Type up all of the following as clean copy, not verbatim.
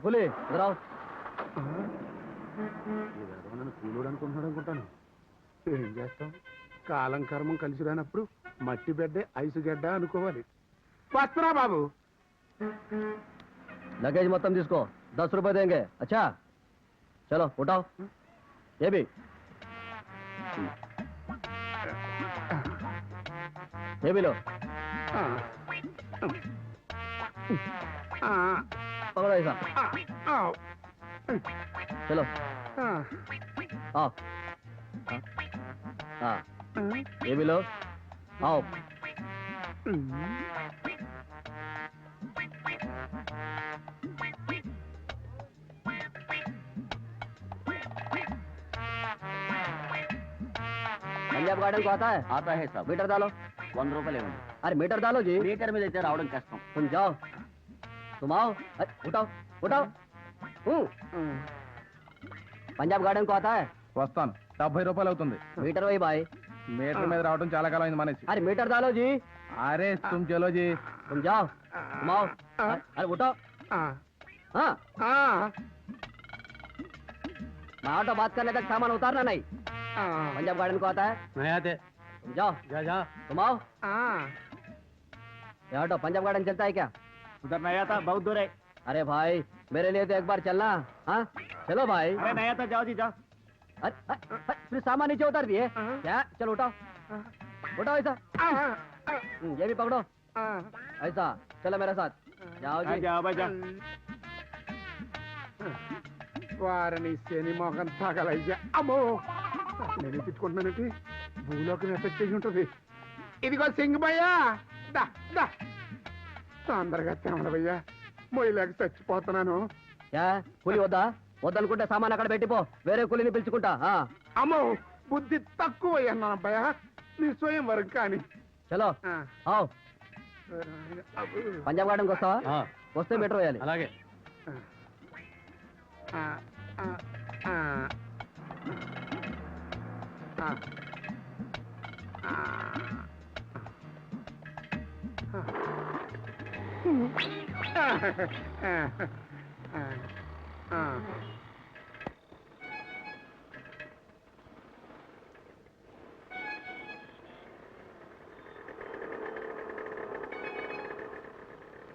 కూలి ఎదురావు. నన్ను కూలోడు అనుకుంటున్నాడు అనుకుంటాను. ఏం చేస్తాం, కాలం కర్మం కలిసి రానప్పుడు మట్టి బెడ్డే ఐసు గడ్డ అనుకోవాలి. వస్తున్నా బాబు. लगेज మొత్తం తీసుకో, 10 रुपए देंगे. अच्छा चलो उठाओ. ये भी ये भी लो. पकड़ो ऐसा. चलो आओ. हाँ ये भी लो. आओ. पंजाब गार्डन को आता है सब. मीटर डालो. 100 रुपए लेंगे. अरे मीटर डालो जी. मीटर में देते रावण कष्टम. तुम जाओ, तुम आओ. उठाओ उठाओ. पंजाब गार्डन को आता है. వస్తాను. 70 రూపాయలు అవుతుంది. मीटर वही भाई. మీటర్ మీద రావడం చాలా కాలం అయింది మనేసి. अरे मीटर डालो जी. అరే తుమ్ చలో జీ. तुम जाओ, तुम आओ. अरे उठाओ. हाँ मैं ऑटो बात करने तक सामान उतारना नहीं. पंजाब गार्डन को आता है. नहीं आते. तुम जाओ. जा तुम आओ. ये ऑटो पंजाब गार्डन चलता है क्या? उधर नहीं आता, बहुत दूर है. अरे भाई मेरे लिए तो एक बार चलना. हाँ चलो भाई. अरे नहीं आता, जाओ जी जाओ. अरे फिर सामान नीचे उतार दिए क्या? चलो उठाओ उठाओ ऐसा. ये भी पकड़ो ऐसा. चलो मेरे साथ. जाओ जी. जाओ भाई जाओ. వారిని శని మోహన్ తగలయ్యా. అమ్మో నేను తిట్టుకుంటున్నానంటే భూలోకి ఎఫెక్ట్ చేసి ఉంటుంది. ఇదిగో సింగమయ్యా, దా దా తొందరగా తెమడవయ్యా, మొయ్యలేక చచ్చిపోతున్నాను. क्या కూలి వద్దా? వద్దనుకుంటే సామాన్ అక్కడ పెట్టిపో, వేరే కూలిని పిలుచుకుంటా. అమ్మో బుద్ధి తక్కువయ్యా అబ్బాయా, నీ స్వయం వరకు కానీ. చలో आओ. పంజాబ్ గార్డెన్కి వస్తావా? వస్తే మీటర్ వేయాలి. అలాగే.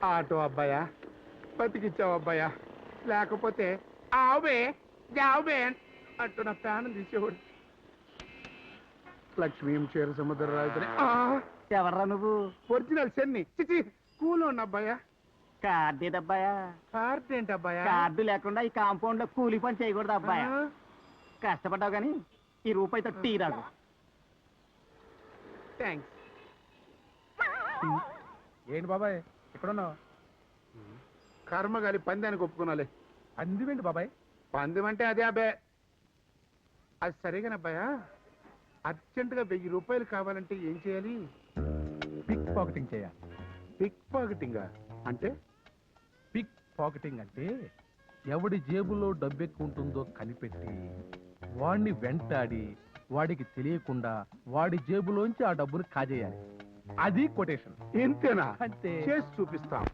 ఆటో అబ్బాయా, బతికిచ్చావు అబ్బాయా, లేకపోతే ఆవుబే జావుబే అంటూ నా ప్రాణం తీసేవాడు. లక్ష్మీ క్షీర సముద్ర రాజుని. ఎవర్రా నువ్వు? ఒరిజినల్ చెన్ని చిచి కూల్ ఉన్న అబ్బాయా. కార్డు అబ్బాయా? కార్డు ఏంటి అబ్బాయా? కార్డు లేకుండా ఈ కాంపౌండ్ లో కూలి పని చేయకూడదు అబ్బాయా. కష్టపడ్డావు కానీ ఈ రూపాయితో టీ రాదు. థ్యాంక్స్. ఏంటి బాబాయ్ ఎక్కడున్నావు? కర్మగాలి పందానికి ఒప్పుకున్నాలే. అందివేంటి బాబాయ్? పందెం అంటే అదే అబ్బాయి. అది సరేగానే అబ్బాయా, అర్జెంటుగా 1000 రూపాయలు కావాలంటే ఏం చేయాలి? పిక్ పాకెటింగ్ చేయాలి. పిక్ పాకెటింగ్ అంటే? పిక్ పాకెటింగ్ అంటే ఎవడి జేబులో డబ్బెక్కు ఉంటుందో కనిపెట్టి వాడిని వెంటాడి వాడికి తెలియకుండా వాడి జేబులోంచి ఆ డబ్బును కాజేయాలి. అది కొటేషన్. ఇంతేనా? అంతే. చేసి చూపిస్తాం.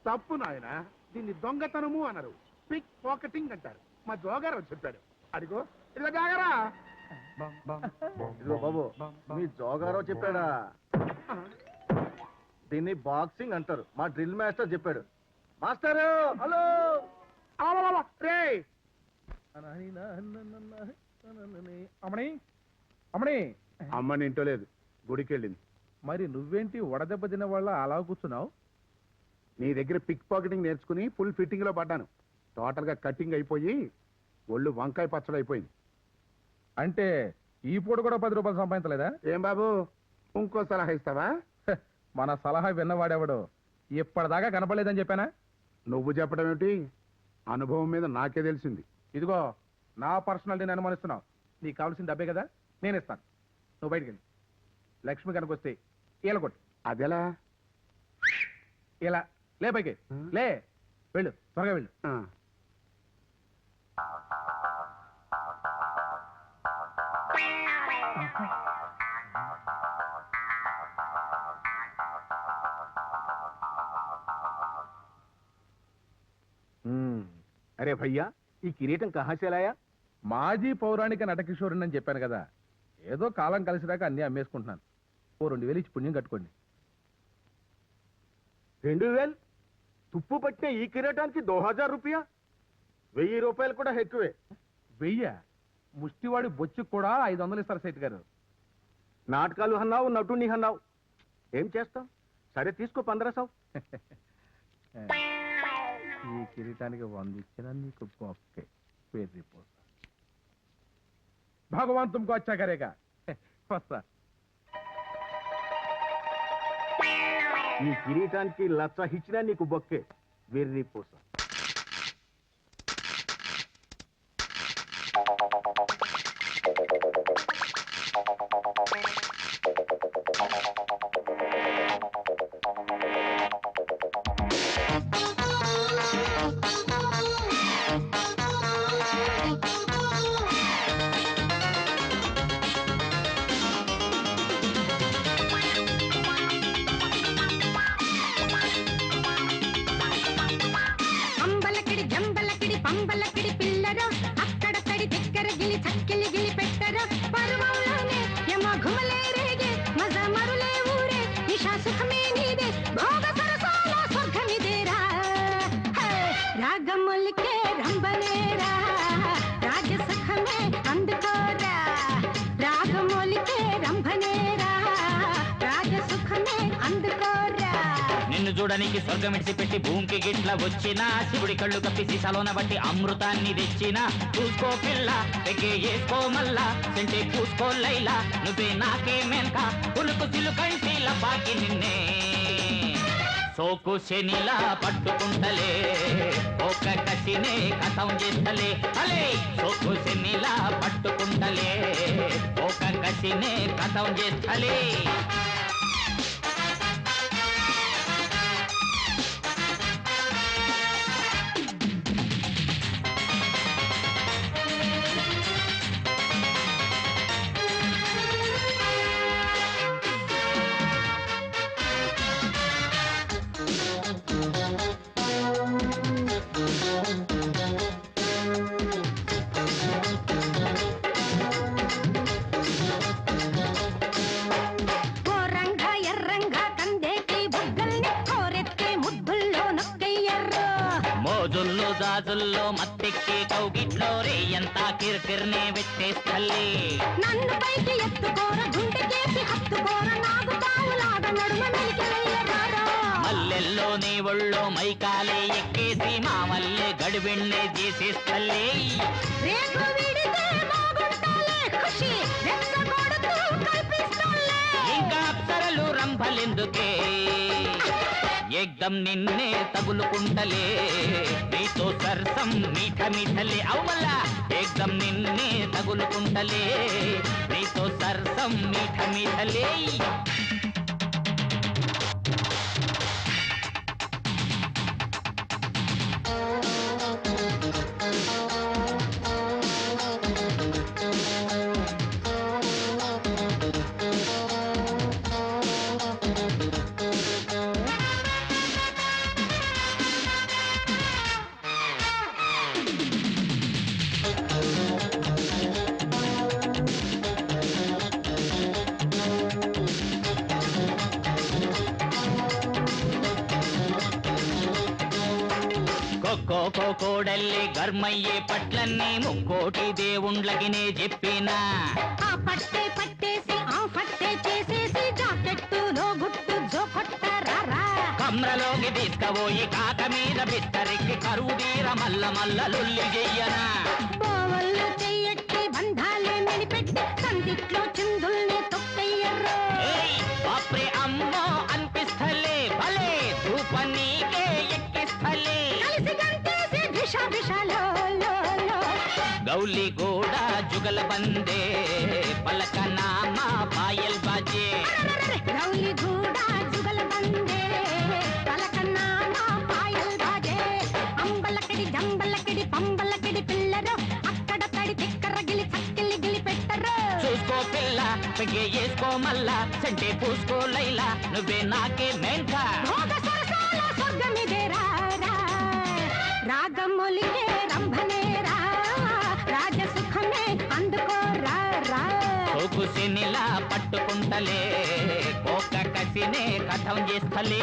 తప్పు నాయన, దీన్ని దొంగతనము అన్నారు, పిక్ పాకెటింగ్ అంటారు. మా జోగారావు చెప్పాడు. అడిగో ఇలా జాగరా. ఇదిగో బాబు, మీ జోగారావు చెప్పాడా? దీన్ని బాక్సింగ్ అంటారు. మా డ్రిల్ మాస్టర్ చెప్పాడు. Master hello. రే అమ్మని అమ్మని. అమ్మని ఇంటో లేదు, గుడికి వెళ్ళింది. మరి నువ్వేంటి వడదెబ్బ తిన్న వాళ్ళ అలా కూర్చున్నావు? నీ దగ్గర పిక్ పాకెటింగ్ నేర్చుకుని ఫుల్ ఫిట్టింగ్ లో పడ్డాను. టోటల్ గా కటింగ్ అయిపోయి ఒళ్ళు వంకాయ పచ్చడి అయిపోయింది. అంటే ఈ పూట కూడా 10 రూపాయలు సంపాదించలేదా? ఏం బాబు, ఇంకో సలహా ఇస్తావా? మన సలహా విన్నవాడెవడు ఇప్పటిదాకా కనపడలేదని చెప్పానా? నువ్వు చెప్పడం ఏమిటి? అనుభవం మీద నాకే తెలిసింది. ఇదిగో నా పర్సనాలిటీని అనుమానిస్తున్నావు. నీకు కావాల్సిన డబ్బే కదా నేను ఇస్తాను. నువ్వు బయటికి వెళ్ళి లక్ష్మి కనుక వస్తే ఇలా కొట్టు. అదెలా? ఇలా లే పైకి లే, వెళ్ళు త్వరగా వెళ్ళు. అరే భయ్యా, ఈ కిరీటం కహా से लाया? మాజీ పౌరాణిక నటకిషోరుని అని చెప్పాను కదా, ఏదో కాలం కలిసిరాక అన్నీ అమ్మేసుకుంటున్నాను. ఓ 2000 ఇచ్చి పుణ్యం కట్టుకోండి. 2000? తుప్పు పట్టిన ఈ కిరీటానికి 2000 రూపాయ? 1000 రూపాయలు కూడా ఎక్కువే. 1000? ముష్టివాడి బొచ్చుకు కూడా 500 ఇస్తారు సేట్ గారు. నాటకాలు అన్నావు, నటుని అన్నావు, ఏం చేస్తావు? సరే తీసుకో 1500. ఈ కిరీటానికి 100 ఇచ్చినా నీకు బొక్కే. వెర్రిపోతా. భగవాన్ తుమ్కో అచ్చా కరేగా. వస్తా. ఈ కిరీటానికి 1,00,000 ఇచ్చినా నీకు బొక్కే. వెర్రిపోస. చూడడానికి స్వర్గం ఇడిచిపెట్టి భూమికి గిట్ల వచ్చిన శివుడి కళ్ళు కప్పి సీసాలోన బట్టి అమృతాన్ని తెచ్చిన చూసుకో పిల్ల పెగే వేసుకో మల్లా సెంటే పూసుకో లైలా నువ్వే నాకే మేల్క పులుకు సిలుకంటిల బాకి నిన్నే సోకు శనిలా పట్టుకుంటలే ఒక కసినే కథం చేస్తలే అలే సోకు శనిలా పట్టుకుంటలే ఒక కసినే కథం చేస్తలే గాజుల్లో మత్తెక్కి కౌగిట్లో రే ఎంత కిర్కిర్నే పెట్టేస్తల్లి నన్ను పైకి ఎత్తుకోర గుండెకేసి హత్తుకోర నాగు తావులాగా నడుమ మెలికెళ్ళరారా మల్లెల్లో నీ ఒళ్ళో మైకాలే ఎక్కేసి మా మల్లె గడిబెಣ್ಣే చేసేస్తల్లి రేపు విడితే బాగుంటాలే ఖుషి రెచ్చగొడుతూ కల్పిస్తల్లి ఇంకా అప్సరలు రంభలెందుకే ఏకదం నిన్నే తగులుకుంటలే నీతో సరసం మీఠ మీఠలే అవల్ల ఏకదం నిన్నే తగులుకుంటలే నీతో సరసం మీఠ మీఠలే కోడల్లి గర్మయ్యే పట్లన్నీ ముక్కోటి దేవుండ్లకినే చెప్పినా ఆ పట్టే పట్టేసి ఆ పట్టే చేసేసి జాకెట్టులో గుట్టు జోకొట్టరారా కమ్రలోకి తీసుకపోయి కాక మీద బిస్తరెక్కి కరువు తీర మల్ల మల్ల లొల్లి చెయ్యనా బావళ్ళు చెయ్యట్టి బంధాలే మెలిపెట్టి సందిట్లో చిందుల్ని తొక్కయ్యర్రో బాప్రే అమ్మో అనిపిస్తలే భలే ధూప నీకే ఎక్కిస్తలే గౌలి రౌలి గోడ జుగల బందే పలక నామా పాయల్ బాజే రౌలి గూడ జుగల బందే పలకన్నాన పాయల్ బాజే అంబలకడి జంబలకడి పంబలకడి పిల్లరు అక్కడ తడి తిక్కర గిలి చక్కిలి గిలి పెట్టరు చూసుకో పిల్ల పెగే వేసుకో మల్లా సంటే పూసుకో లైలా నువ్వే నాకే మెంటా భోగ సరసాల స్వర్గమిదేరా రాగములిగే రంభనేరా రాజసుఖమే అందుకోరా రా సోకుసినిలా పట్టుకుంటలే కోక కసినే కథం చేస్తలే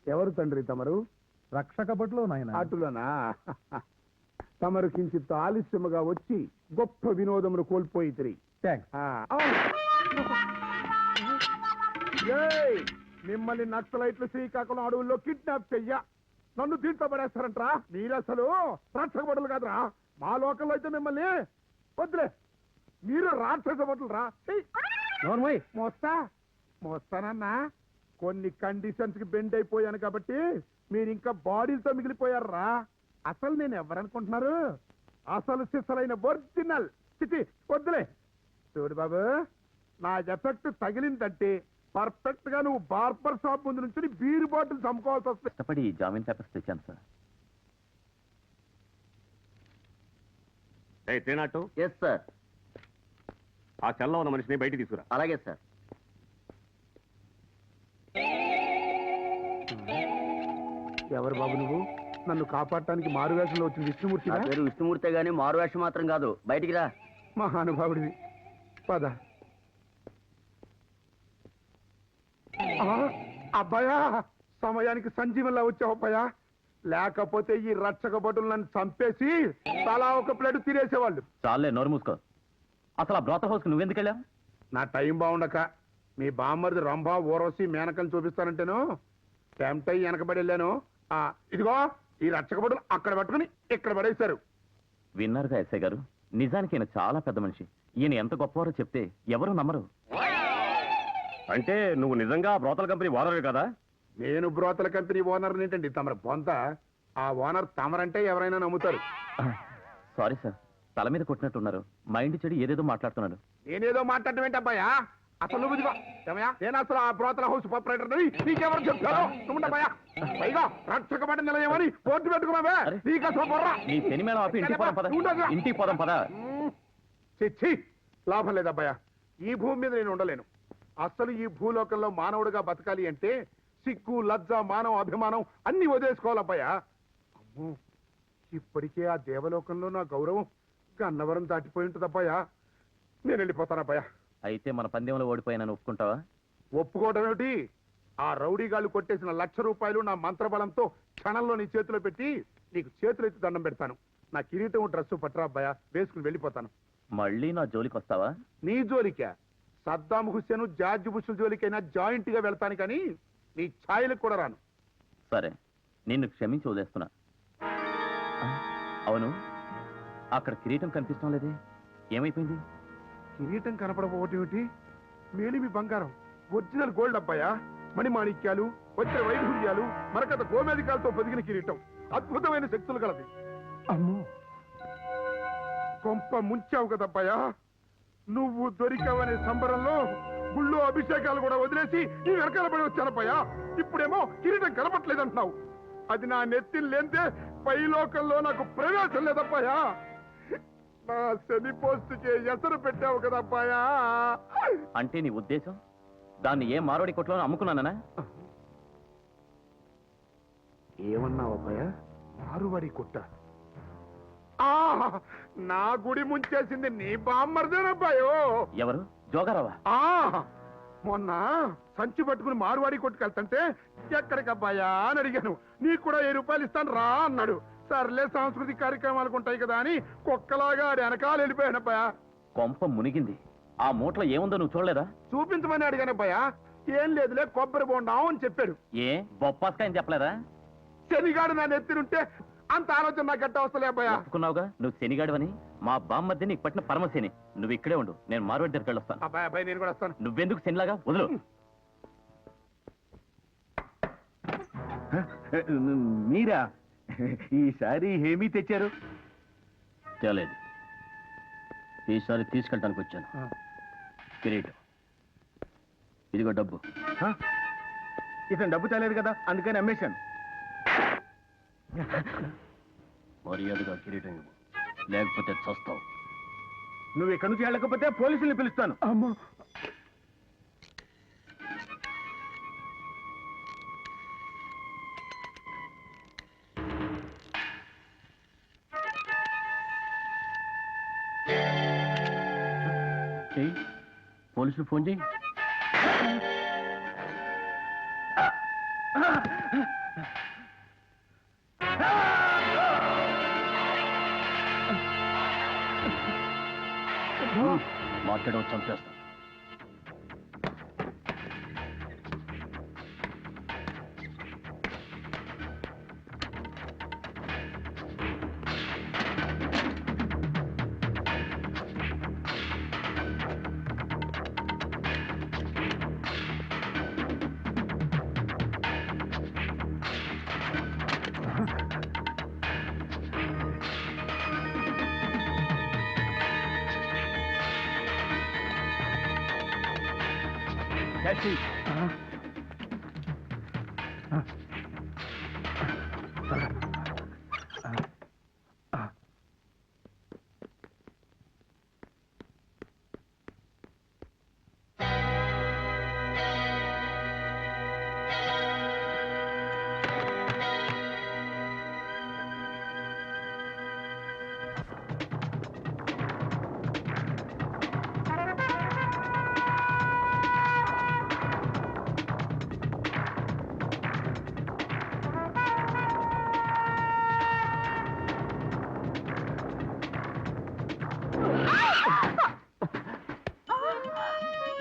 ఎవరు తండ్రి తమరు? రక్షక భటులు నాయన. అటులనా? తమరు కించిత్ ఆలస్యముగా వచ్చి గొప్ప వినోదములు కోల్పోయి తిరిగి మిమ్మల్ని నక్సలైట్లు శ్రీకాకుళం అడవుల్లో కిడ్నాప్ చెయ్య నన్ను దీంట్లో పడేస్తారంట్రా. మీరు అసలు రాక్షస భటులు కాదురా. మా లోకల్లో అయితే మిమ్మల్ని వద్దులే, మీరు రాక్షస భటులు రా. మోస్తానన్నా కొన్ని కండిషన్స్ కి బెండ్ అయిపోయాను కాబట్టి మీరు ఇంకా బాడీలతో మిగిలిపోయారా. అసలు నేను ఎవరనుకుంటున్నారు? అసలు సిసలైన ఒరిజినల్ చిచి. వద్దులే చూడు బాబు, నా ఎఫెక్ట్ తగిలిందంటే పర్ఫెక్ట్ గా నువ్వు బార్బర్ షాప్ ముందు నుంచి బీరు బాటిల్ చంపుకోవాల్సి వస్తుంది. కష్టపడి జామీన్ పేపర్స్ తెచ్చాను సార్. తేనాటు yes sir. ఆ చల్ల ఉన్న మనిషిని బయటికి తీసుకురా. అలాగే సార్. ఎవరు బాబు నువ్వు? నన్ను కాపాడటానికి మారువేషంలో వచ్చిన విష్ణుమూర్తి? నా పేరు విష్ణుమూర్తే గానీ మారువేషం మాత్రం కాదు. బయటికి రా. మహానుభావుడివి, పద. అబ్బాయా, సమయానికి సంజీవన్లా వచ్చావు అబ్బాయా. లేకపోతే ఈ రక్షక భటులు నన్ను చంపేసి తలా ఒక ప్లేట్ తినేసేవాళ్ళు. చాలే, నోరు మూసుకో. అసలు ఆ బ్రోత హౌస్ కి నువ్వెందుకు వెళ్ళావు? నా టైం బాగుండక మీ బామ్మరిది రంభా ఊరవసి మేనకని చూపిస్తానంటేను టెంప్ట్ అయ్యి వెనకబడి వెళ్ళాను. ఇదిగో ఈ రక్షక భటులు అక్కడ పట్టుకుని ఇక్కడ పడేశారు. విన్నారుగా ఎస్ఐ గారు, నిజానికి ఈయన చాలా పెద్ద మనిషి. ఈయన ఎంత గొప్పవారో చెప్తే ఎవరు నమ్మరు. అంటే నువ్వు నిజంగా బ్రోతల కంపెనీ ఓనర్ కదా? నేను బ్రోతల కంపెనీ ఓనర్ ఏంటండి తమరు బొంత. ఆ ఓనర్ తమరంటే ఎవరైనా నమ్ముతారు. సారీ సార్, తల మీద కొట్టినట్టున్నారు. మైండ్ చెడు ఏదేదో మాట్లాడుతున్నాడు. నేనేదో మాట్లాడటం ఏంటి అబ్బాయా? అసలు నువ్వు ఇదిగో ఏమయ్యా, నేను అసలు ఆ బ్రోతల హౌస్ ప్రొపరేటర్ నీకెవరు చెప్తారు? నువ్వుండబ్బాయా, పైగా రక్షకబడి నిలయమని పోటీ పెట్టుకున్నావే. నీకు అసలు బొర్రా. నీ శని మేళం ఆపి ఇంటికి పోదాం పద. ఇంటికి పోదాం పద. చిచ్చి, లాభం లేదబ్బాయా. ఈ భూమి మీద నేను ఉండలేను. అసలు ఈ భూలోకంలో మానవుడిగా బతకాలి అంటే సిగ్గు, లజ్జ, మానవ అభిమానం అన్ని వదిలేసుకోవాలబ్బాయా. అమ్మో, ఇప్పటికే ఆ దేవలోకంలో నా గౌరవం గన్నవరం దాటిపోయి ఉంటుందబ్బాయా. నేను వెళ్ళిపోతానబ్బాయా. అయితే మన పందెంలో ఓడిపోయినని ఒప్పుకుంటావా? ఒప్పుకోవడం ఏమిటి? ఆ రౌడీగాళ్ళు కొట్టేసిన ₹1,00,000 నా మంత్రబలంతో క్షణంలో నీ చేతిలో పెట్టి నీకు చేతులు ఎత్తి దండం పెడతాను. నా కిరీటం, డ్రెస్సు పట్టరా అబ్బాయా, వేసుకుని వెళ్ళిపోతాను. మళ్ళీ నా జోలికి వస్తావా? నీ జోలికా? సద్దాం హుస్సేన్, జార్జ్ బుష్ జోలికైనా జాయింట్ గా వెళ్తాను కానీ నీ ఛాయలకు కూడా రాను. సరే, నిన్ను క్షమించి వదిలేస్తున్నా. అవును, అక్కడ కిరీటం కనిపిస్తాం లేదే, ఏమైపోయింది? కిరీటం కనపడకపోవటం ఏమిటి? మేలిమి బంగారం, ఒరిజినల్ గోల్డ్ అబ్బాయా. మణిమాణిక్యాలు, వచ్చిన వైఢూర్యాలు, మరకత గోమేధికాలతో పొదిగిన కిరీటం. అద్భుతమైన శక్తులు కలది. అమ్మో, కొంప ముంచావు కదబ్బాయా. నువ్వు దొరికావనే సంబరంలో గుళ్ళో అభిషేకాలు కూడా వదిలేసి నీ వెనకాల పడి వచ్చానబ్బాయా. ఇప్పుడేమో కిరీటం కనపట్లేదంటున్నావు. అది నా నెత్తి లేంతే పైలోకంలో నాకు ప్రవేశం లేదబ్బాయా. నా శని పోస్టుకి ఎసరు పెట్టావు కదబ్బాయా. అంటే నీ ఉద్దేశం దాన్ని ఏ మారోడి కొట్లో అమ్ముకున్నానా? ఏమన్నావు అబ్బాయా? మారువాడి కొట్ట? నా గుడి ముంచేసింది నీ బామ్మర్దేనబ్బాయో. ఎవరు? జోగారావా? మొన్న సంచి పట్టుకుని మారువాడి కొట్టుకెళ్తుంటే ఎక్కడికబ్బాయా అని అడిగాను. నీకు కూడా ₹1000 ఇస్తాను రా అన్నాడు. సర్లే, సాంస్కృతిక కార్యక్రమాలకు ఉంటాయి కదా అని కుక్కలాగా వెనకాల వెళ్ళిపోయానబ్బాయా. కొంప మునిగింది. ఆ మూటలో ఏముందో నువ్వు చూడలేదా? చూపించమని అడిగానబ్బాయా. ఏం లేదులే, కొబ్బరి బొండాం అని చెప్పాడు. ఏ బొప్పాస్కాయని చెప్పలేదా? శనిగాడు నా నెత్తినుంటే అంత ఆలోచన నాకు గట్ట వస్తలే అబ్బాయా. ఒప్పుకున్నావుగా నువ్వు శనిగాడువని. మా బామ్మద్ది నీకు పట్టిన పరమశని. నువ్వు ఇక్కడే ఉండు, నేను మారువాడి దగ్గరికి వెళ్ళొస్తాను. అబ్బాయి అబ్బాయి, నేను కూడా వస్తాను. నువ్వెందుకు శనిలాగా? వదులు. మీరా? ఈసారి ఏమీ తెచ్చారు? తేలేదు. ఈసారి తీసుకెళ్ళడానికి వచ్చాను. కిరీటం. ఇదిగో డబ్బు. ఇతను డబ్బు తేలేదు కదా, అందుకని అమ్మేశాను. మర్యాదగా కిరీటం ఇవ్వు, లేకపోతే చస్తావు. నువ్వు ఇక్కడి నుంచి వెళ్ళకపోతే పోలీసుల్ని పిలుస్తాను. అమ్మో, చెయ్యి, పోలీసులు ఫోన్ చేయి. మాట్లాడవచ్చు, చంపేస్తా.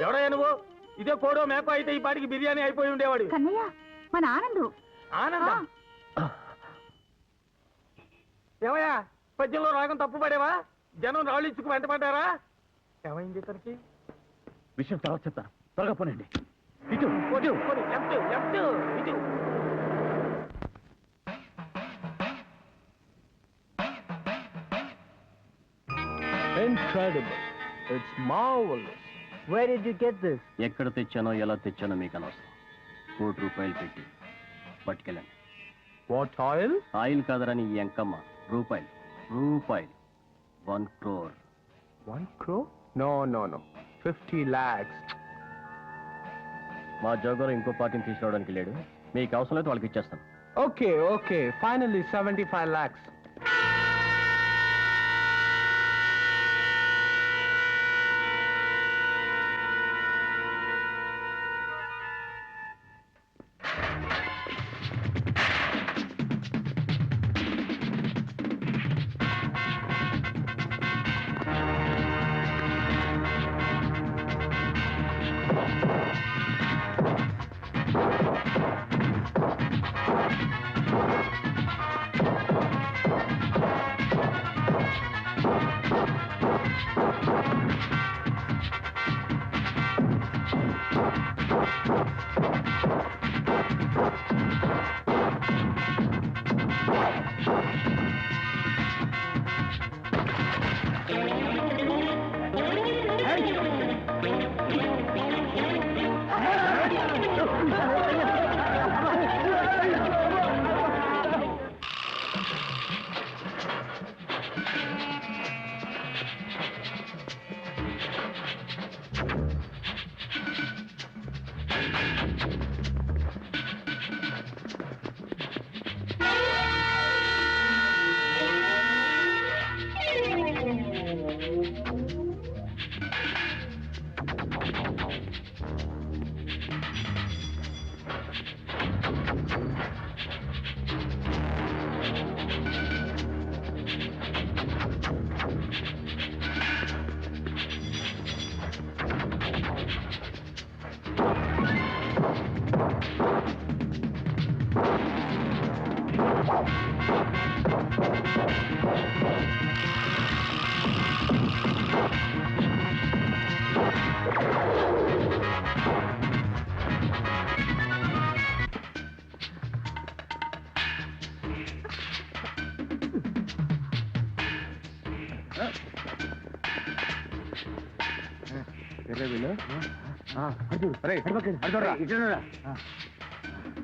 ఎవడయ్యా నువ్వు? ఇదే కోడో మేకో అయితే ఈ పాటికి బిర్యానీ అయిపోయి ఉండేవాడు. కన్నయ్య మన ఆనందు. ఆనందం. ఏమయ్యా, పద్యంలో రాగం తప్పు పడేవా? జనం రాళ్ళు ఇచ్చుకు వెంటపడ్డారా? ఏమైంది ఇతనికి? విషయం తర్వాత చెప్తాను, త్వరగా పోనండి. ఇటు పోనీ, లెఫ్ట్, లెఫ్ట్, ఇటు. Incredible. It's marvelous. Where did you get this? ఎక్కడ తెచ్చానో ఎలా తెచ్చానో మీకు అనవసరం. ₹1 పెట్టి పట్టుకెళ్ళండి. What oil? ఆయిల్ కాదరని ఈ ఎంకమ్మ. రూపాయలు. 1 crore. 1 crore? No. 50 lakhs. మా జోగర్ ఇంకో పార్టీని తీసుకురావడానికి లేడు. మీకు అవసరం లేదు, వాళ్ళకి ఇచ్చేస్తాను. Okay. Finally, 75 lakhs.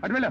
అటు వెళ్ళు.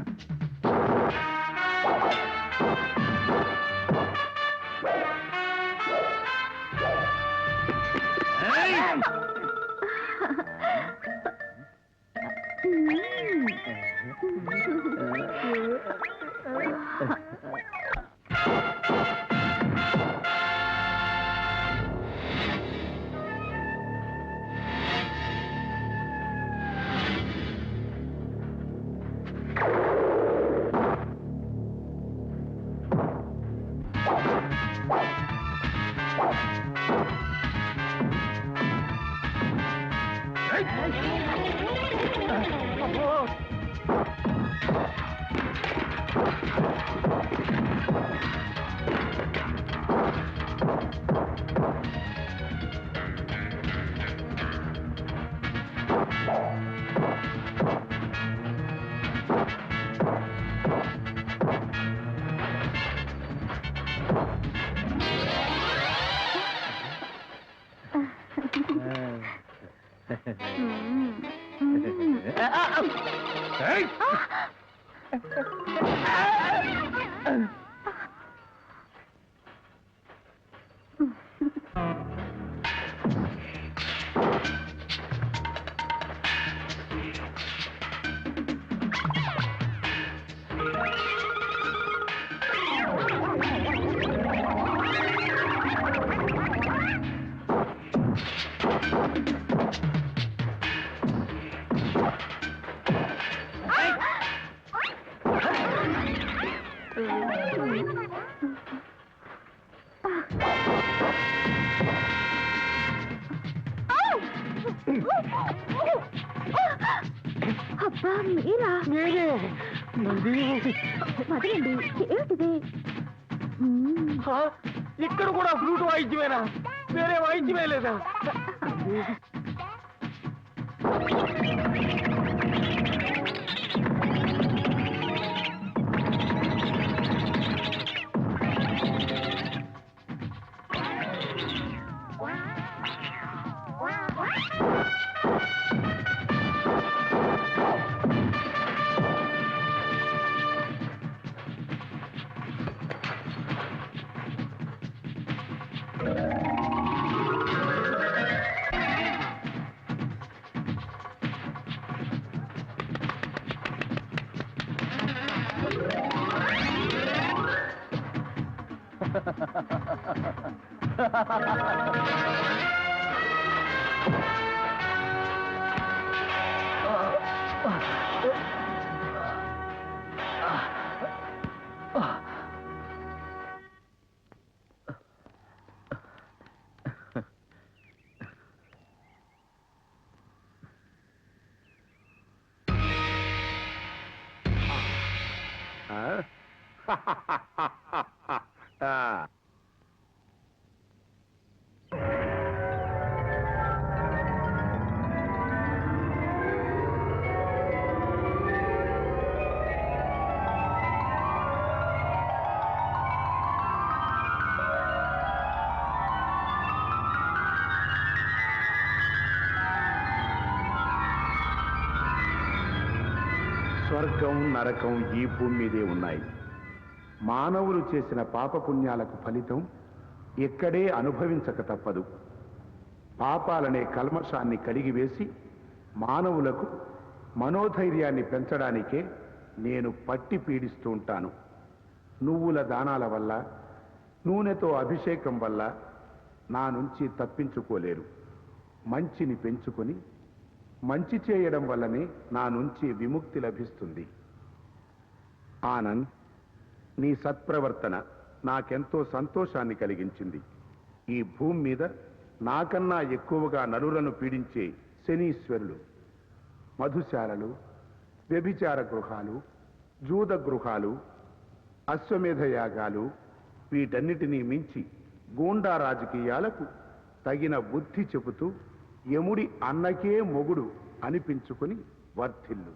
అబ్బా మీరా? వదలండి, ఏమిటిది? ఇక్కడ కూడా ఫ్లూట్ వాయిద్యమేనా? వేరే వాయిద్యమే లేదా? స్వర్గం నరకం ఈ భూమి మీదే ఉన్నాయి. మానవులు చేసిన పాపపుణ్యాలకు ఫలితం ఇక్కడే అనుభవించక తప్పదు. పాపాలనే కల్మషాన్ని కడిగివేసి మానవులకు మనోధైర్యాన్ని పెంచడానికే నేను పట్టి పీడిస్తూ ఉంటాను. నువ్వుల దానాల వల్ల, నూనెతో అభిషేకం వల్ల నా నుంచి తప్పించుకోలేరు. మంచిని పెంచుకొని మంచి చేయడం వల్లనే నా నుంచి విముక్తి లభిస్తుంది. ఆనంద్, నీ సత్ప్రవర్తన నాకెంతో సంతోషాన్ని కలిగించింది. ఈ భూమి మీద నాకన్నా ఎక్కువగా నరులను పీడించే శనీశ్వరులు, మధుశాలలు, వ్యభిచార గృహాలు, జూద గృహాలు, అశ్వమేధ యాగాలు, వీటన్నిటినీ మించి గూండా రాజకీయాలకు తగిన బుద్ధి చెబుతూ యముడి అన్నకే మొగుడు అనిపించుకుని వర్ధిల్లు.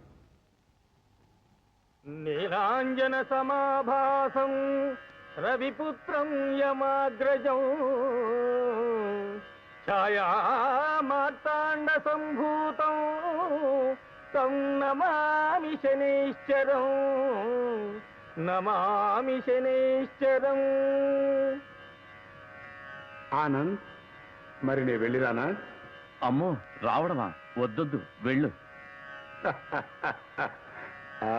నీలాంజన సమాభాసం రవిపుత్రం యమాగ్రజం ఛాయా మార్తాండ సంభూతం తం నమామి శనైశ్చరం నమామి శనైశ్చరం. ఆనంద్, మరి నేను వెళ్ళిరానా? అమ్మో రావడమా? వద్దొద్దు, వెళ్ళు. ఆ